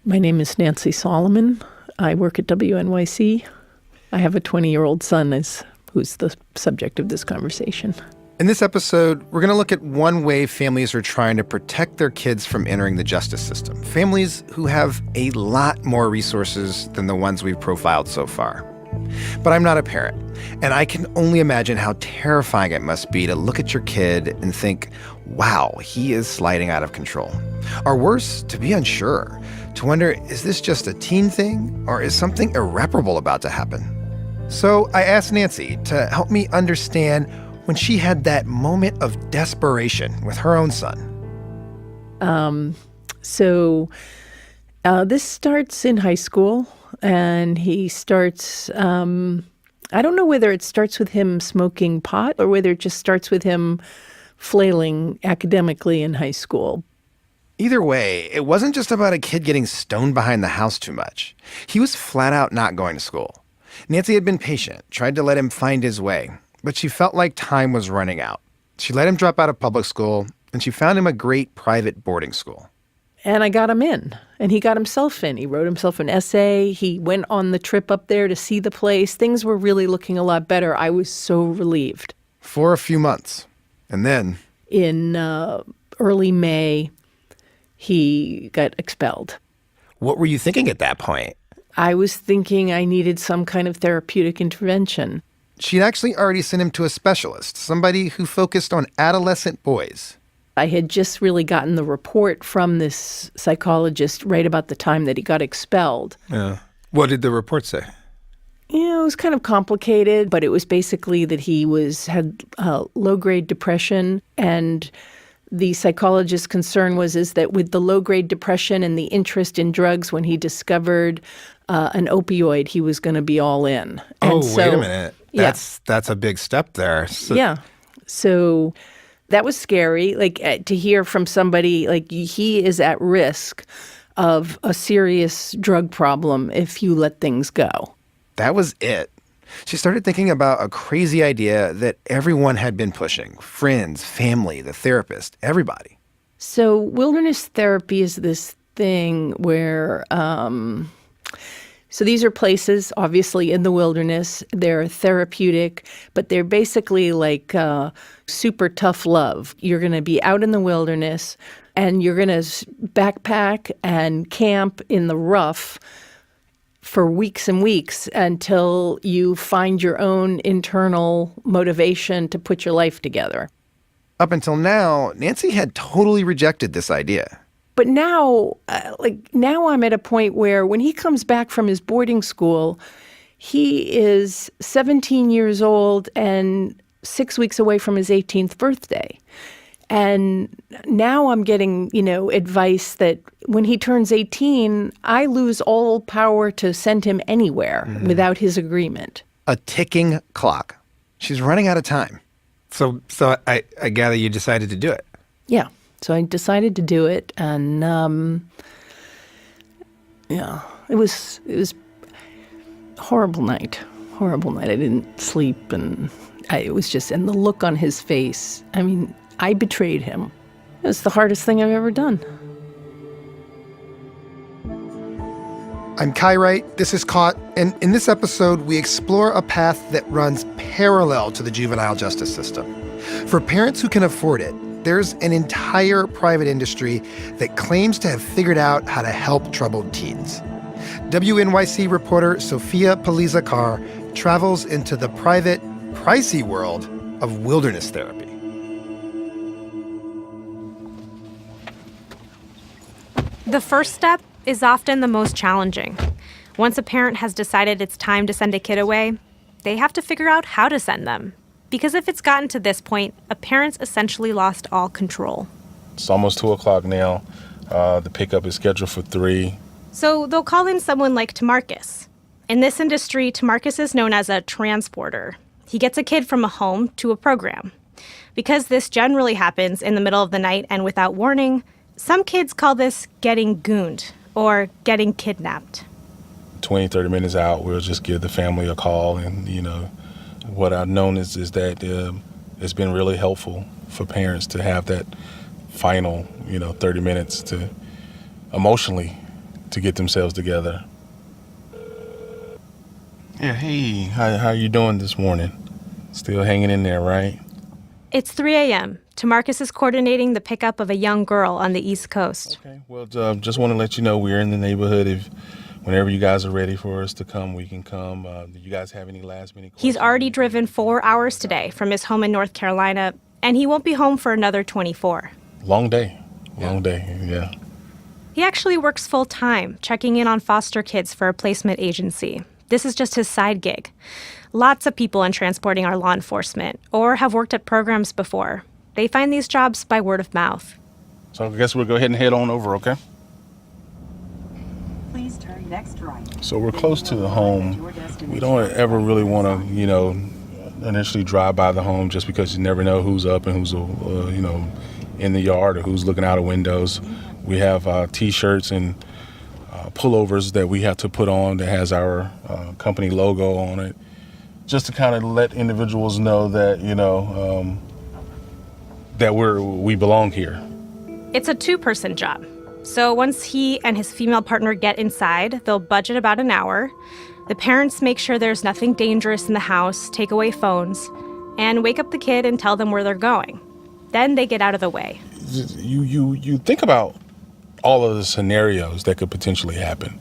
My name is Nancy Solomon. I work at WNYC. I have a 20-year-old son who's the subject of this conversation. In this episode, we're going to look at one way families are trying to protect their kids from entering the justice system. Families who have a lot more resources than the ones we've profiled so far. But I'm not a parent, and I can only imagine how terrifying it must be to look at your kid and think, wow, he is sliding out of control. Or worse, to be unsure, to wonder, is this just a teen thing, or is something irreparable about to happen? So I asked Nancy to help me understand when she had that moment of desperation with her own son. This starts in high school, and he starts, I don't know whether it starts with him smoking pot or whether it just starts with him flailing academically in high school. Either way, it wasn't just about a kid getting stoned behind the house too much. He was flat out not going to school. Nancy had been patient, tried to let him find his way, but she felt like time was running out. She let him drop out of public school, and she found him a great private boarding school. And I got him in, and he got himself in. He wrote himself an essay. He went on the trip up there to see the place. Things were really looking a lot better. I was so relieved. For a few months. And then, in early May, he got expelled. What were you thinking at that point? I was thinking I needed some kind of therapeutic intervention. She'd actually already sent him to a specialist, somebody who focused on adolescent boys. I had just really gotten the report from this psychologist right about the time that he got expelled. Yeah. What did the report say? It was kind of complicated, but it was basically that he had low-grade depression, and the psychologist's concern is that with the low-grade depression and the interest in drugs, when he discovered an opioid, he was going to be all in. And wait a minute. That's a big step there. So that was scary, to hear from somebody, he is at risk of a serious drug problem if you let things go. That was it. She started thinking about a crazy idea that everyone had been pushing. Friends, family, the therapist, everybody. So wilderness therapy is this thing where, so these are places, obviously, in the wilderness. They're therapeutic, but they're basically like super tough love. You're going to be out in the wilderness, and you're going to backpack and camp in the rough for weeks and weeks until you find your own internal motivation to put your life together. Up until now, Nancy had totally rejected this idea. But now, now I'm at a point where when he comes back from his boarding school, he is 17 years old and 6 weeks away from his 18th birthday. And now I'm getting, advice that when he turns 18, I lose all power to send him anywhere without his agreement. A ticking clock. She's running out of time. So I gather you decided to do it. Yeah. So I decided to do it, and it was a horrible night. Horrible night. I didn't sleep, and it was just, and the look on his face. I mean, I betrayed him. It was the hardest thing I've ever done. I'm Kai Wright. This is Caught, and in this episode, we explore a path that runs parallel to the juvenile justice system. For parents who can afford it, there's an entire private industry that claims to have figured out how to help troubled teens. WNYC reporter Sophia Paliza-Carr travels into the private, pricey world of wilderness therapy. The first step is often the most challenging. Once a parent has decided it's time to send a kid away, they have to figure out how to send them. Because if it's gotten to this point, a parent's essentially lost all control. It's almost 2 o'clock now. The pickup is scheduled for 3. So they'll call in someone like Tamarcus. In this industry, Tamarcus is known as a transporter. He gets a kid from a home to a program. Because this generally happens in the middle of the night and without warning, some kids call this getting gooned or getting kidnapped. 20, 30 minutes out, we'll just give the family a call. And, what I've known is that it's been really helpful for parents to have that final, 30 minutes to emotionally to get themselves together. Yeah, hey, how you doing this morning? Still hanging in there, right? It's 3 a.m. Tamarcus is coordinating the pickup of a young girl on the East Coast. Okay, well, just want to let you know we're in the neighborhood. If whenever you guys are ready for us to come, we can come. Do you guys have any last-minute questions? He's already driven 4 hours today from his home in North Carolina, and he won't be home for another 24. Long day, yeah. He actually works full-time, checking in on foster kids for a placement agency. This is just his side gig. Lots of people in transporting are law enforcement or have worked at programs before. They find these jobs by word of mouth. So I guess we'll go ahead and head on over, okay? Please turn next right. So we're close to the home. We don't ever really want to, initially drive by the home just because you never know who's up and who's, in the yard or who's looking out of windows. We have T-shirts and pullovers that we have to put on that has our company logo on it, just to kind of let individuals know that, that we belong here. It's a two-person job. So once he and his female partner get inside, they'll budget about an hour. The parents make sure there's nothing dangerous in the house, take away phones, and wake up the kid and tell them where they're going. Then they get out of the way. You think about all of the scenarios that could potentially happen.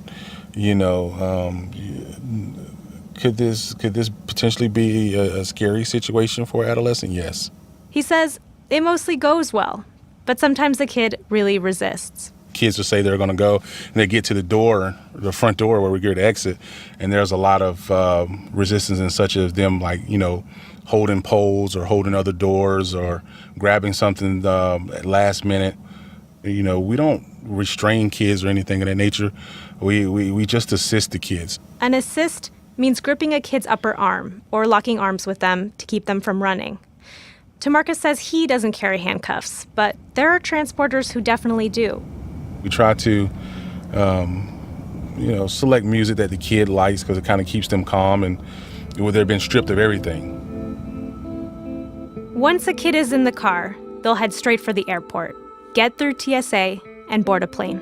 Could this potentially be a scary situation for an adolescent? Yes. He says it mostly goes well, but sometimes the kid really resists. Kids will say they're going to go, and they get to the front door where we get to exit, and there's a lot of resistance, and such as them holding poles or holding other doors or grabbing something at last minute. We don't restrain kids or anything of that nature. We just assist the kids. An assist means gripping a kid's upper arm or locking arms with them to keep them from running. Tamarcus says he doesn't carry handcuffs, but there are transporters who definitely do. We try to, select music that the kid likes because it kind of keeps them calm and they've been stripped of everything. Once a kid is in the car, they'll head straight for the airport, get through TSA, and board a plane.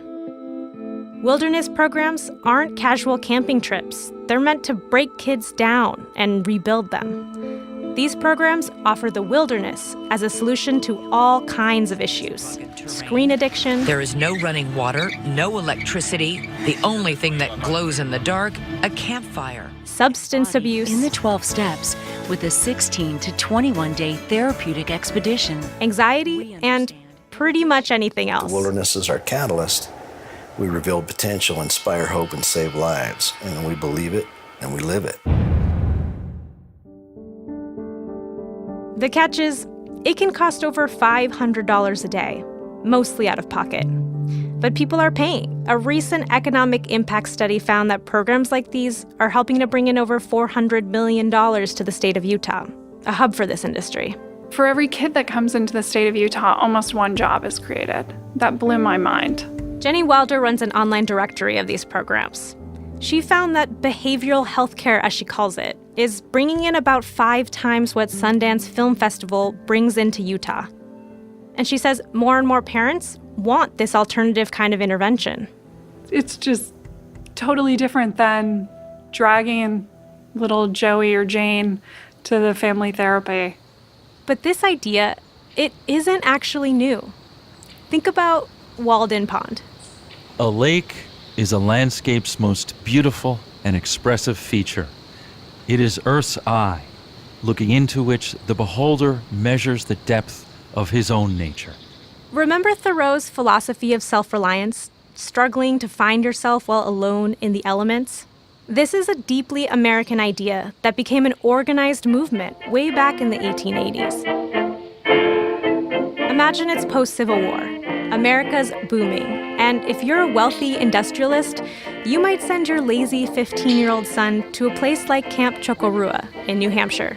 Wilderness programs aren't casual camping trips. They're meant to break kids down and rebuild them. These programs offer the wilderness as a solution to all kinds of issues. Screen addiction. There is no running water, no electricity. The only thing that glows in the dark, a campfire. Substance abuse. In the 12 steps with a 16 to 21-day therapeutic expedition. Anxiety and pretty much anything else. The wilderness is our catalyst. We reveal potential, inspire hope, and save lives. And we believe it, and we live it. The catch is, it can cost over $500 a day, mostly out of pocket. But people are paying. A recent economic impact study found that programs like these are helping to bring in over $400 million to the state of Utah, a hub for this industry. For every kid that comes into the state of Utah, almost one job is created. That blew my mind. Jenny Wilder runs an online directory of these programs. She found that behavioral health care, as she calls it, is bringing in about 5 times what Sundance Film Festival brings into Utah. And she says more and more parents want this alternative kind of intervention. It's just totally different than dragging little Joey or Jane to the family therapy. But this idea, it isn't actually new. Think about Walden Pond. A lake is a landscape's most beautiful and expressive feature. It is Earth's eye, looking into which the beholder measures the depth of his own nature. Remember Thoreau's philosophy of self-reliance, struggling to find yourself while alone in the elements? This is a deeply American idea that became an organized movement way back in the 1880s. Imagine it's post-Civil War. America's booming. And if you're a wealthy industrialist, you might send your lazy 15-year-old son to a place like Camp Chocorua in New Hampshire.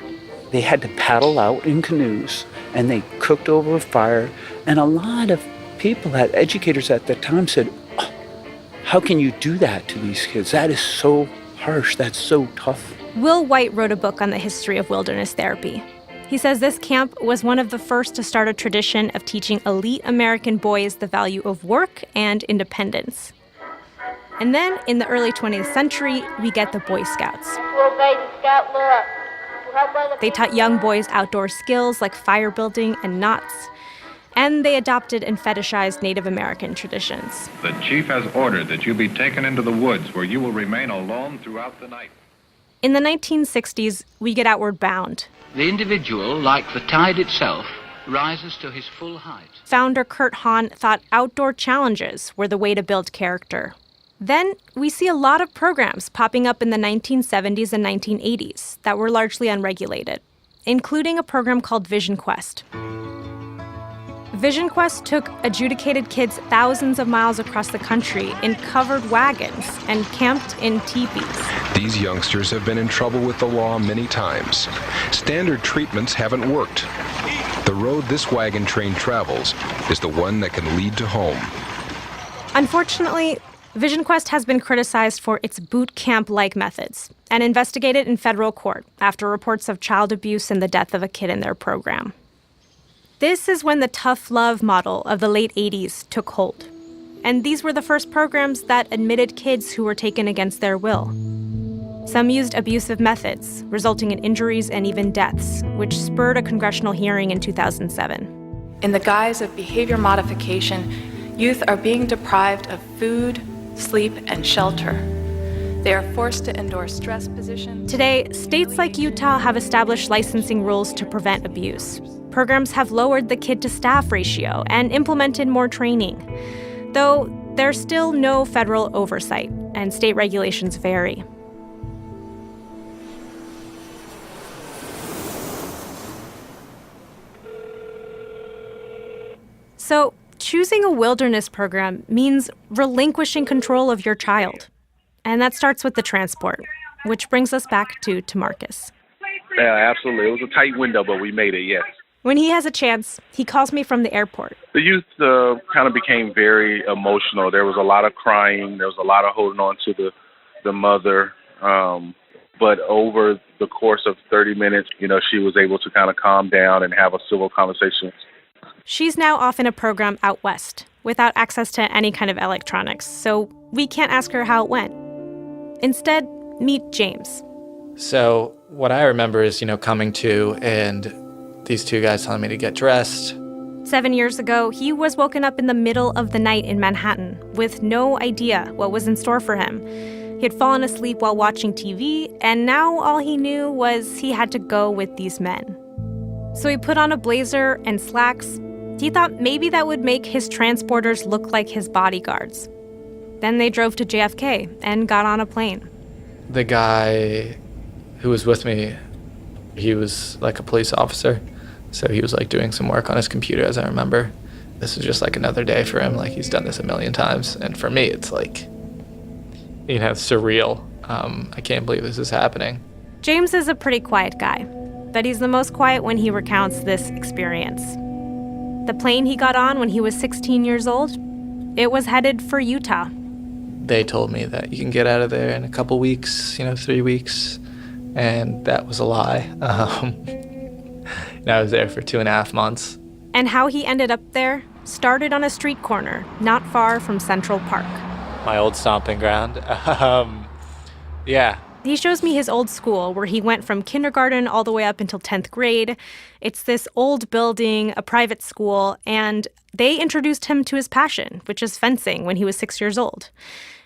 They had to paddle out in canoes, and they cooked over a fire. And a lot of people, educators at the time said, oh, how can you do that to these kids? That is so harsh. That's so tough. Will White wrote a book on the history of wilderness therapy. He says this camp was one of the first to start a tradition of teaching elite American boys the value of work and independence. And then, in the early 20th century, we get the Boy Scouts. They taught young boys outdoor skills like fire building and knots. And they adopted and fetishized Native American traditions. The chief has ordered that you be taken into the woods where you will remain alone throughout the night. In the 1960s, we get outward bound. The individual, like the tide itself, rises to his full height. Founder Kurt Hahn thought outdoor challenges were the way to build character. Then we see a lot of programs popping up in the 1970s and 1980s that were largely unregulated, including a program called Vision Quest. Vision Quest took adjudicated kids thousands of miles across the country in covered wagons and camped in teepees. These youngsters have been in trouble with the law many times. Standard treatments haven't worked. The road this wagon train travels is the one that can lead to home. Unfortunately, Vision Quest has been criticized for its boot camp-like methods and investigated in federal court after reports of child abuse and the death of a kid in their program. This is when the tough love model of the late 80s took hold. And these were the first programs that admitted kids who were taken against their will. Some used abusive methods, resulting in injuries and even deaths, which spurred a congressional hearing in 2007. In the guise of behavior modification, youth are being deprived of food, sleep, and shelter. They are forced to endure stress positions. Today, states like Utah have established licensing rules to prevent abuse. Programs have lowered the kid-to-staff ratio and implemented more training. Though there's still no federal oversight, and state regulations vary. So, choosing a wilderness program means relinquishing control of your child. And that starts with the transport, which brings us back to Marcus. Yeah, absolutely. It was a tight window, but we made it, yes. When he has a chance, he calls me from the airport. The youth kind of became very emotional. There was a lot of crying. There was a lot of holding on to the mother. But over the course of 30 minutes, she was able to kind of calm down and have a civil conversation. She's now off in a program out west without access to any kind of electronics, so we can't ask her how it went. Instead, meet James. So what I remember is, coming to and these two guys telling me to get dressed. 7 years ago, he was woken up in the middle of the night in Manhattan with no idea what was in store for him. He had fallen asleep while watching TV, and now all he knew was he had to go with these men. So he put on a blazer and slacks. He thought maybe that would make his transporters look like his bodyguards. Then they drove to JFK and got on a plane. The guy who was with me, he was like a police officer. So he was like doing some work on his computer, as I remember. This was just like another day for him. Like he's done this a million times. And for me, it's like, surreal. I can't believe this is happening. James is a pretty quiet guy, but he's the most quiet when he recounts this experience. The plane he got on when he was 16 years old, it was headed for Utah. They told me that you can get out of there in a couple weeks, 3 weeks. And that was a lie. I was there for 2.5 months. And how he ended up there started on a street corner not far from Central Park. My old stomping ground. Yeah. He shows me his old school where he went from kindergarten all the way up until 10th grade. It's this old building, a private school, and they introduced him to his passion, which is fencing, when he was 6 years old.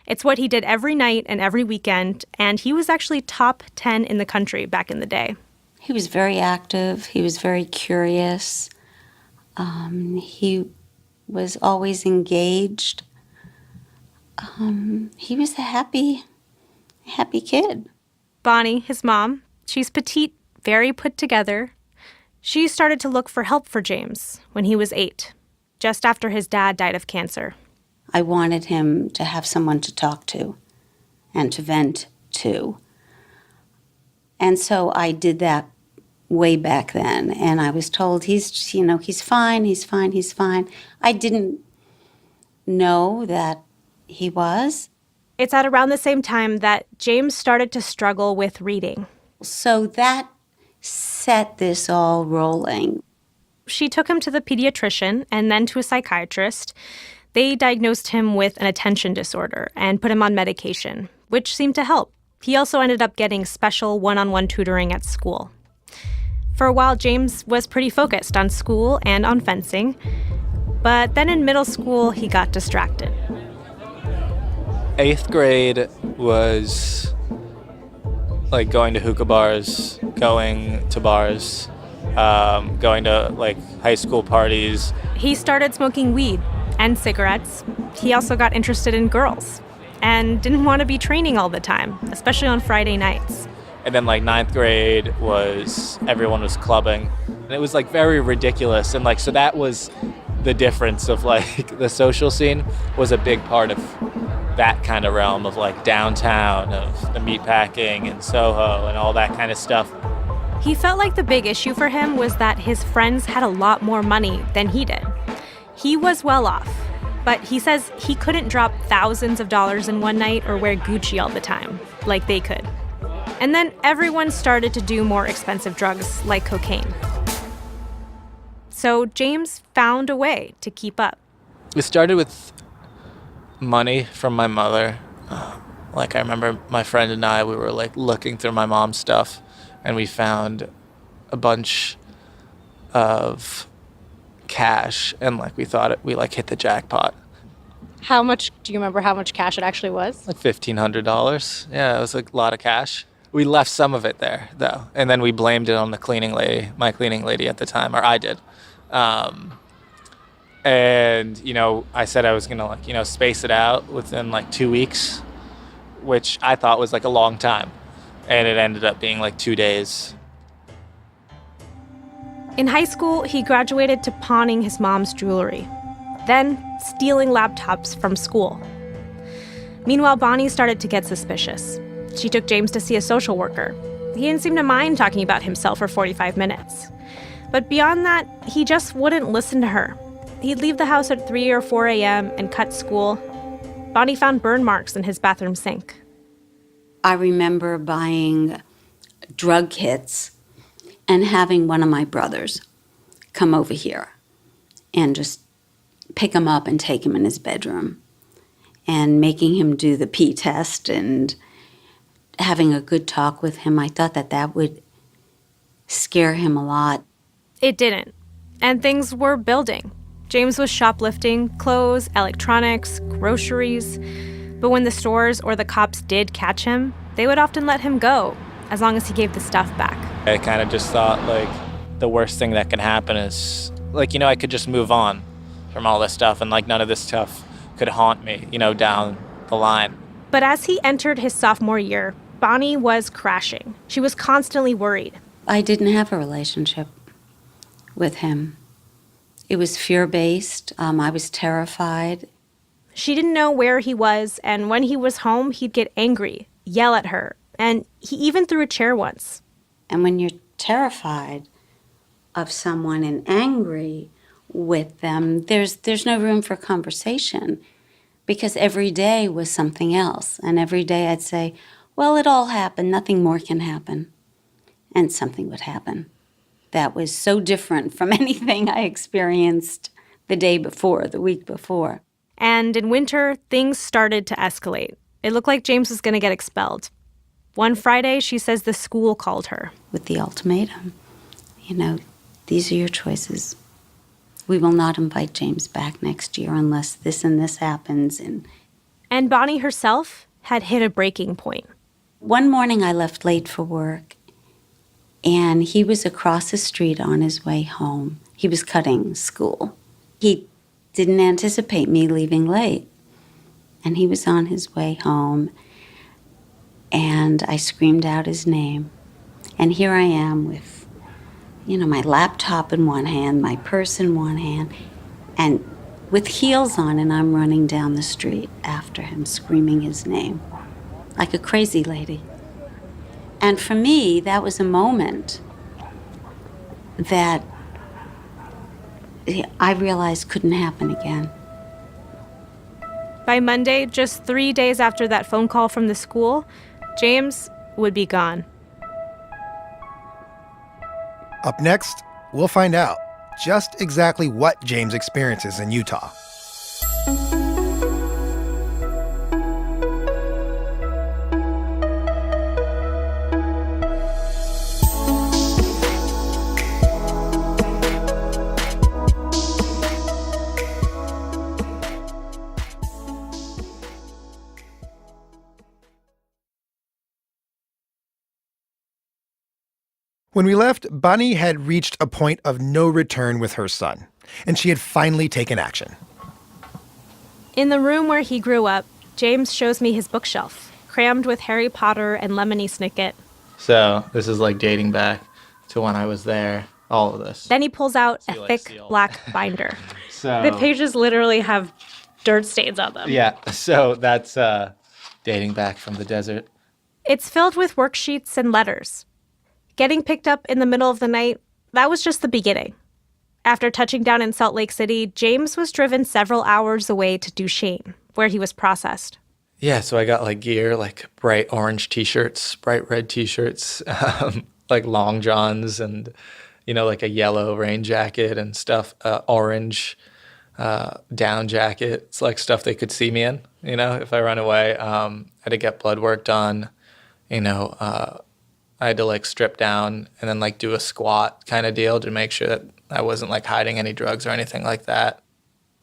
It's what he did every night and every weekend, and he was actually top 10 in the country back in the day. He was very active. He was very curious. He was always engaged. He was a happy kid. Bonnie, his mom, she's petite, very put together. She started to look for help for James when he was 8, just after his dad died of cancer. I wanted him to have someone to talk to and to vent to. And so I did that way back then. And I was told, he's fine. I didn't know that he was. It's at around the same time that James started to struggle with reading. So that set this all rolling. She took him to the pediatrician and then to a psychiatrist. They diagnosed him with an attention disorder and put him on medication, which seemed to help. He also ended up getting special one-on-one tutoring at school. For a while, James was pretty focused on school and on fencing, but then in middle school, he got distracted. 8th grade was like going to hookah bars, going to bars, going to like high school parties. He started smoking weed and cigarettes. He also got interested in girls and didn't want to be training all the time, especially on Friday nights. And then like 9th grade was, everyone was clubbing. And it was like very ridiculous. And like, so that was the difference of like the social scene was a big part of that kind of realm of like downtown, of the meatpacking and Soho and all that kind of stuff. He felt like the big issue for him was that his friends had a lot more money than he did. He was well off, but he says he couldn't drop thousands of dollars in one night or wear Gucci all the time, like they could. And then everyone started to do more expensive drugs like cocaine. So James found a way to keep up. It started with money from my mother. Like I remember my friend and I, we were like looking through my mom's stuff and we found a bunch of cash and like we thought we like hit the jackpot. How much, do you remember how much cash it actually was? Like $1,500. Yeah, it was like a lot of cash. We left some of it there though. And then we blamed it on the cleaning lady, my cleaning lady at the time, or I did. And, you know, I said I was going to like, you know, space it out within like 2 weeks, which I thought was like a long time. And it ended up being like 2 days. In high school, he graduated to pawning his mom's jewelry, then stealing laptops from school. Meanwhile, Bonnie started to get suspicious. She took James to see a social worker. He didn't seem to mind talking about himself for 45 minutes. But beyond that, he just wouldn't listen to her. He'd leave the house at 3 or 4 a.m. and cut school. Bonnie found burn marks in his bathroom sink. I remember buying drug kits and having one of my brothers come over here and just pick him up and take him in his bedroom and making him do the pee test and having a good talk with him. I thought that would scare him a lot. It didn't. And things were building. James was shoplifting clothes, electronics, groceries. But when the stores or the cops did catch him, they would often let him go, as long as he gave the stuff back. I kind of just thought, like, the worst thing that can happen is, like, you know, I could just move on from all this stuff and, like, none of this stuff could haunt me, you know, down the line. But as he entered his sophomore year, Bonnie was crashing. She was constantly worried. I didn't have a relationship with him. It was fear-based. I was terrified. She didn't know where he was, and when he was home, he'd get angry, yell at her, and he even threw a chair once. And when you're terrified of someone and angry with them, there's no room for conversation because every day was something else. And every day I'd say, well, it all happened. Nothing more can happen. And something would happen. That was so different from anything I experienced the day before, the week before. And in winter, things started to escalate. It looked like James was going to get expelled. One Friday, she says the school called her. With the ultimatum, you know, these are your choices. We will not invite James back next year unless this and this happens. And Bonnie herself had hit a breaking point. One morning I left late for work, and he was across the street on his way home. He was cutting school. He didn't anticipate me leaving late, and he was on his way home, and I screamed out his name. And here I am with, you know, my laptop in one hand, my purse in one hand, and with heels on, and I'm running down the street after him, screaming his name, like a crazy lady. And for me, that was a moment that I realized couldn't happen again. By Monday, just 3 days after that phone call from the school, James would be gone. Up next, we'll find out just exactly what James experiences in Utah. When we left, Bonnie had reached a point of no return with her son, and she had finally taken action. In the room where he grew up, James shows me his bookshelf, crammed with Harry Potter and Lemony Snicket. So this is like dating back to when I was there, all of this. Then he pulls out a thick black binder. The pages literally have dirt stains on them. Yeah, so that's dating back from the desert. It's filled with worksheets and letters. Getting picked up in the middle of the night, that was just the beginning. After touching down in Salt Lake City, James was driven several hours away to Duchesne, where he was processed. Yeah, so I got like gear, like bright orange t-shirts, bright red t-shirts, like long johns and, like a yellow rain jacket and stuff, orange down jacket. It's like stuff they could see me in, if I run away. I had to get blood work done, I had to like strip down and then like do a squat kind of deal to make sure that I wasn't like hiding any drugs or anything like that.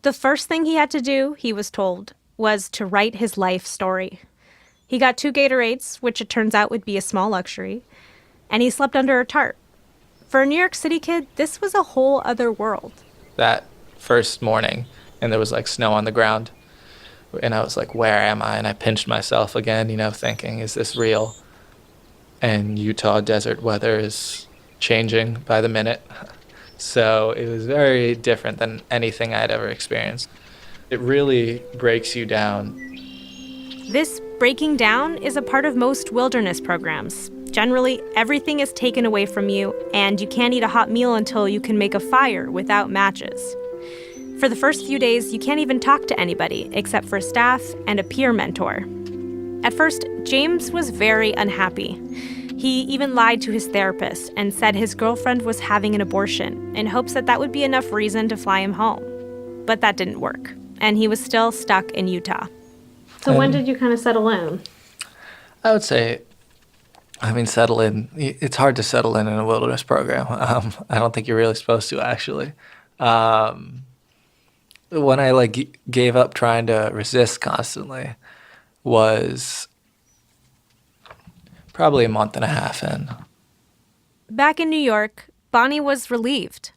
The first thing he had to do, he was told, was to write his life story. He got 2 Gatorades, which it turns out would be a small luxury, and he slept under a tarp. For a New York City kid, this was a whole other world. That first morning, and there was like snow on the ground, and I was like, where am I? And I pinched myself again, thinking, is this real? And Utah desert weather is changing by the minute. So it was very different than anything I'd ever experienced. It really breaks you down. This breaking down is a part of most wilderness programs. Generally, everything is taken away from you, and you can't eat a hot meal until you can make a fire without matches. For the first few days, you can't even talk to anybody except for staff and a peer mentor. At first, James was very unhappy. He even lied to his therapist and said his girlfriend was having an abortion in hopes that that would be enough reason to fly him home. But that didn't work, and he was still stuck in Utah. So when did you kind of settle in? I would say, settle in. It's hard to settle in a wilderness program. I don't think you're really supposed to, actually. When I gave up trying to resist constantly was probably a month and a half in. Back in New York, Bonnie was relieved.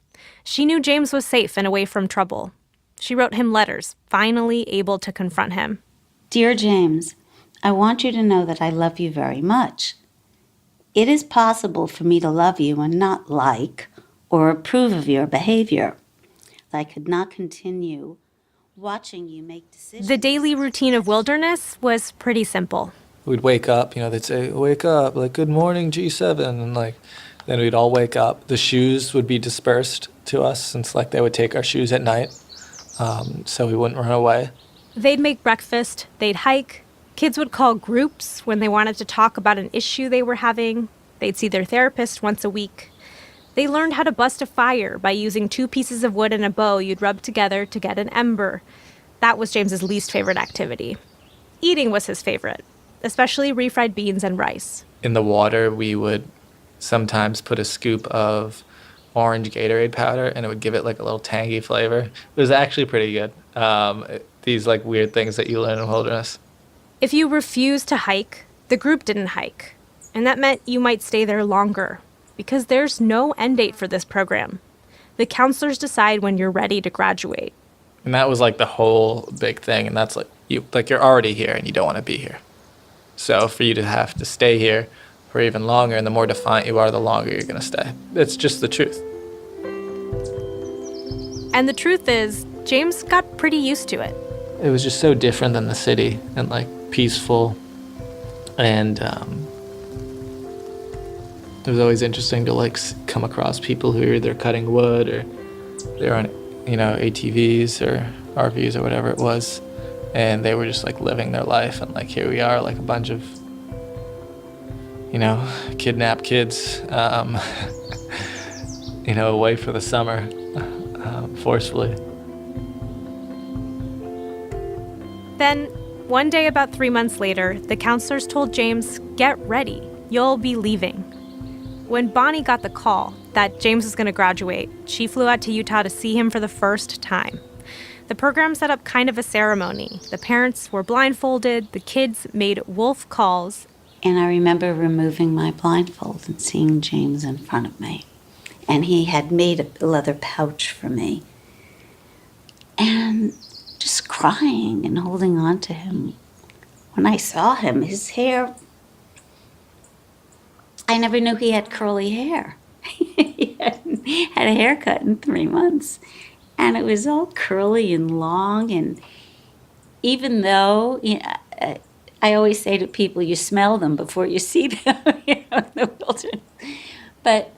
She knew James was safe and away from trouble. She wrote him letters, finally able to confront him. Dear James, I want you to know that I love you very much. It is possible for me to love you and not like or approve of your behavior. I could not continue watching you make decisions. The daily routine of wilderness was pretty simple. We'd wake up, they'd say, wake up, like, good morning, G7, and then we'd all wake up. The shoes would be dispersed to us since they would take our shoes at night, so we wouldn't run away. They'd make breakfast, they'd hike. Kids would call groups when they wanted to talk about an issue they were having. They'd see their therapist once a week. They learned how to bust a fire by using 2 pieces of wood and a bow you'd rub together to get an ember. That was James's least favorite activity. Eating was his favorite, especially refried beans and rice. In the water, we would sometimes put a scoop of orange Gatorade powder, and it would give it a little tangy flavor. It was actually pretty good. These weird things that you learn in wilderness. If you refused to hike, the group didn't hike. And that meant you might stay there longer, because there's no end date for this program. The counselors decide when you're ready to graduate. And that was the whole big thing, and that's you're already here and you don't want to be here. So for you to have to stay here for even longer, and the more defiant you are, the longer you're going to stay. It's just the truth. And the truth is, James got pretty used to it. It was just so different than the city, and peaceful, and it was always interesting to come across people who are either cutting wood or they're on ATVs or RVs or whatever it was, and they were just living their life, and here we are, a bunch of kidnapped kids away for the summer forcefully. Then, one day about 3 months later, the counselors told James, get ready, you'll be leaving. When Bonnie got the call that James was going to graduate, she flew out to Utah to see him for the first time. The program set up kind of a ceremony. The parents were blindfolded, the kids made wolf calls, And I remember removing my blindfold and seeing James in front of me. And he had made a leather pouch for me. And just crying and holding on to him. When I saw him, his hair, I never knew he had curly hair. He hadn't had a haircut in 3 months. And it was all curly and long. And even though, I always say to people, you smell them before you see them, in the wilderness. But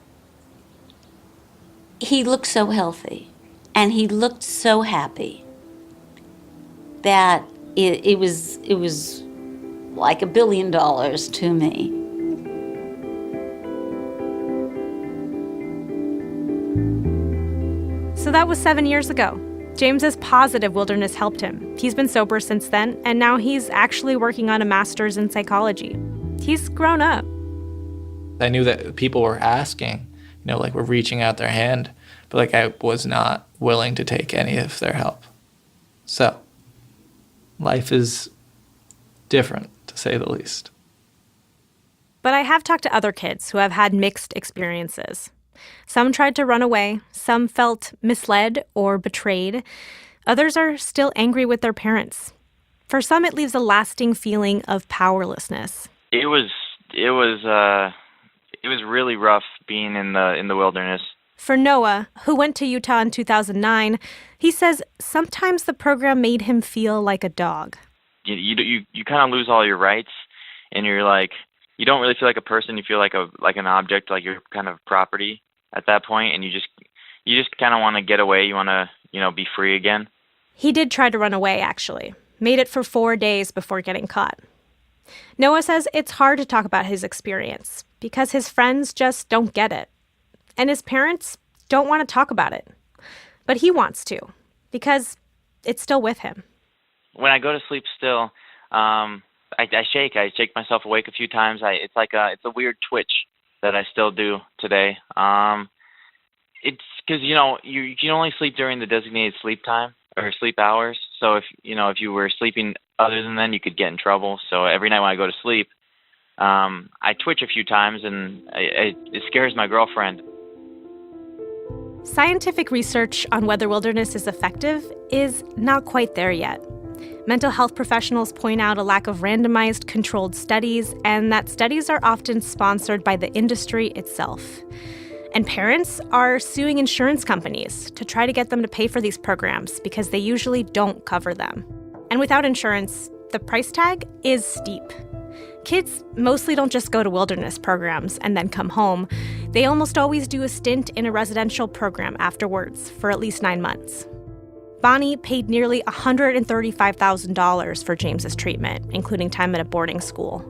he looked so healthy, and he looked so happy that it was like $1 billion to me. So that was 7 years ago. James is positive wilderness helped him. He's been sober since then, and now he's actually working on a master's in psychology. He's grown up. I knew that people were asking, were reaching out their hand, but I was not willing to take any of their help. So, life is different, to say the least. But I have talked to other kids who have had mixed experiences. Some tried to run away, some felt misled or betrayed. Others are still angry with their parents. For some, it leaves a lasting feeling of powerlessness. It was really rough being in the wilderness. For Noah, who went to Utah in 2009, he says sometimes the program made him feel like a dog. You kind of lose all your rights, and you're like, you don't really feel like a person. You feel like an object, like you're kind of property at that point, and you just kind of want to get away. You want to, be free again. He did try to run away, actually. Made it for 4 days before getting caught. Noah says it's hard to talk about his experience because his friends just don't get it. And his parents don't want to talk about it. But he wants to because it's still with him. When I go to sleep still, I shake. I shake myself awake a few times. It's a weird twitch that I still do today. It's because you can only sleep during the designated sleep time or sleep hours. So if you were sleeping other than then, you could get in trouble. So every night when I go to sleep, I twitch a few times, and it scares my girlfriend. Scientific research on whether wilderness is effective is not quite there yet. Mental health professionals point out a lack of randomized controlled studies, and that studies are often sponsored by the industry itself. And parents are suing insurance companies to try to get them to pay for these programs because they usually don't cover them. And without insurance, the price tag is steep. Kids mostly don't just go to wilderness programs and then come home. They almost always do a stint in a residential program afterwards for at least 9 months. Bonnie paid nearly $135,000 for James's treatment, including time at a boarding school.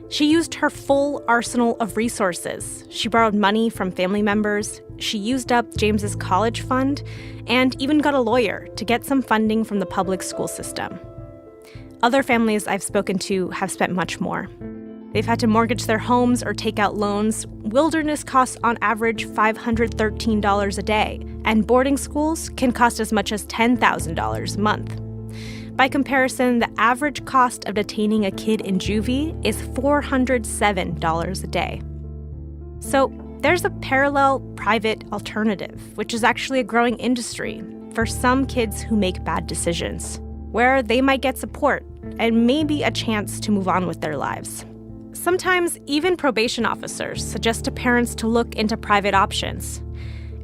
She used her full arsenal of resources. She borrowed money from family members, she used up James's college fund, and even got a lawyer to get some funding from the public school system. Other families I've spoken to have spent much more. They've had to mortgage their homes or take out loans. Wilderness costs on average $513 a day, and boarding schools can cost as much as $10,000 a month. By comparison, the average cost of detaining a kid in juvie is $407 a day. So there's a parallel private alternative, which is actually a growing industry for some kids who make bad decisions, where they might get support and maybe a chance to move on with their lives. Sometimes even probation officers suggest to parents to look into private options.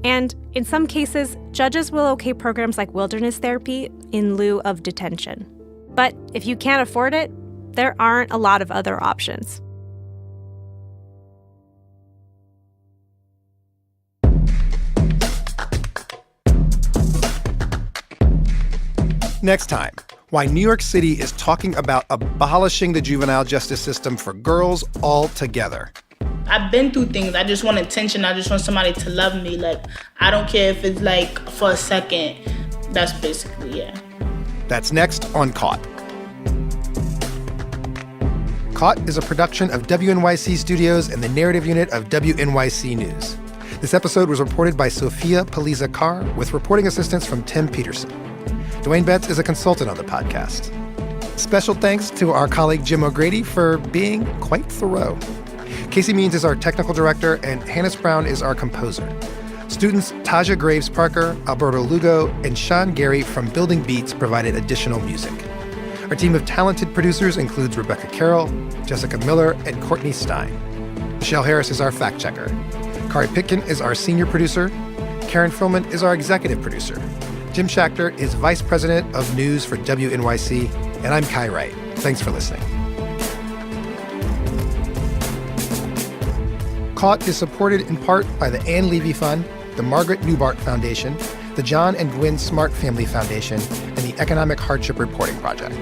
And in some cases, judges will okay programs like wilderness therapy in lieu of detention. But if you can't afford it, there aren't a lot of other options. Next time, why New York City is talking about abolishing the juvenile justice system for girls altogether. I've been through things. I just want attention. I just want somebody to love me. I don't care if it's for a second. That's basically, yeah. That's next on Caught. Caught is a production of WNYC Studios and the narrative unit of WNYC News. This episode was reported by Sophia Paliza-Carr with reporting assistance from Tim Peterson. Dwayne Betts is a consultant on the podcast. Special thanks to our colleague Jim O'Grady for being quite thorough. Casey Means is our technical director, and Hannes Brown is our composer. Students Taja Graves Parker, Alberto Lugo, and Sean Gary from Building Beats provided additional music. Our team of talented producers includes Rebecca Carroll, Jessica Miller, and Courtney Stein. Michelle Harris is our fact checker. Kari Pitkin is our senior producer. Karen Frillman is our executive producer. Jim Schachter is vice president of news for WNYC, and I'm Kai Wright. Thanks for listening. Caught is supported in part by the Ann Levy Fund, the Margaret Newbart Foundation, the John and Gwen Smart Family Foundation, and the Economic Hardship Reporting Project.